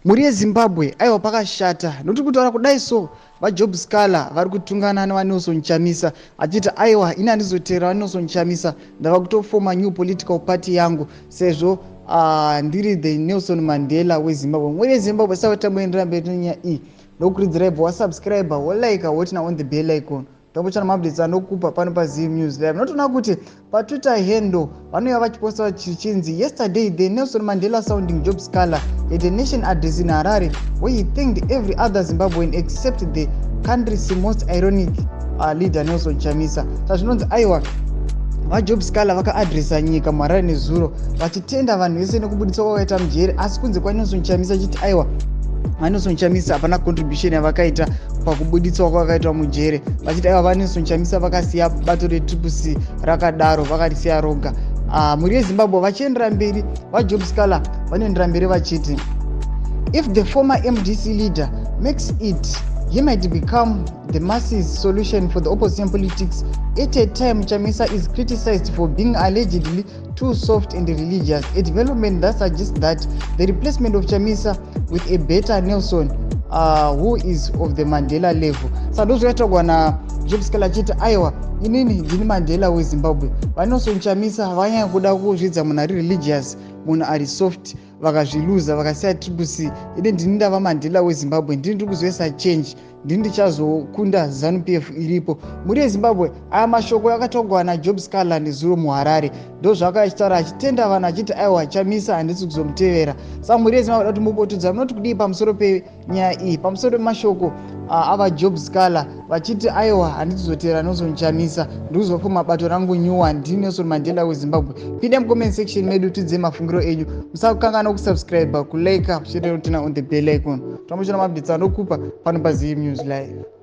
muri yeZimbabwe aiwa pakashata nokuti kutaura kudai so vajob Sikhala vari kutungana navanelson Chamisa achiti aiwa ini handizotevera vanelson Chamisa ndava kutofoma new political party yangu sezvo ndiri the Nelson Mandela weZimbabwe. Muri yeZimbabwe savatamboendera mberi nenyaya iyi ndokukurudzirai ibva wasubscribe wolike wotina on the bell icon tambochana maupdates anokupa pano paZim News Live. Notoona kuti paTwitter handle vanouya vachiposta chichinzi yesterday the Nelson Mandela sounding Job Sikhala at a nation address in Harare where he thanked every other Zimbabwean except the country's most ironic leader Nelson Chamisa. Zvinonzi aiwa vajob Sikhala vakaadresa nyika muHarare nezuro vachitenda vanhu vese nekubudiswa kwakaita mujeri, asi kunze kwaNelson Chamisa achiti aiwa vaNelson Chamisa hapana contribution yavakaita pakubuditswa kwakaitwa mujere, vachiti aiwa vaNelson Chamisa vakasiya bato reTSHABANGU rakadaro vakarisiya roga. Muri yeZimbabwe vachiendera mberi, vajob Sikhala vanoendera mberi vachiti if the former MDC leader makes it, he might become the masses solution for the opposition politics at a time Chamisa is criticized for being allegedly too soft and religious, a development that suggests that the replacement of Chamisa with a better Nelson who is of the Mandela level. Sadozvaitwa naJob Sikhala achiti aiwa inini ndini Mandela weZimbabwe, vaNelson Chamisa vanyanya kuda kuzvidza munhu ari religious, munhu ari soft, vakazviluza vakasiya TSHABANGU. Ine ndini ndava Mandela weZimbabwe, ndini ndiri kuzoisa change, ndini ndichazokunda ZANU-PF iripo. Muri yeZimbabwe aya mashoko akatogwa naJob Sikhala nezuro muHarare, ndozvaakachitaura achitenda vanhu achiti aiwa Chamisa handisi kuzomutevera. Saka muri yeZimbabwe dati mupotudza munoti kudii pamusoro penyaya iyi, pamusoro pemashoko avaJob Sikhala vachiti aiwa handisi kuzotevera Nelson Chamisa, ndiri kuzofoma bato rangu nyuwa, ndini Nelson Mandela weZimbabwe. Pinda mucomment section medu tidze mafungiro enyu, musakanganwa kusubscribe, kulike, kushare notina on the bell icon. Tambochana maupdates anokupa pano paZim News Live.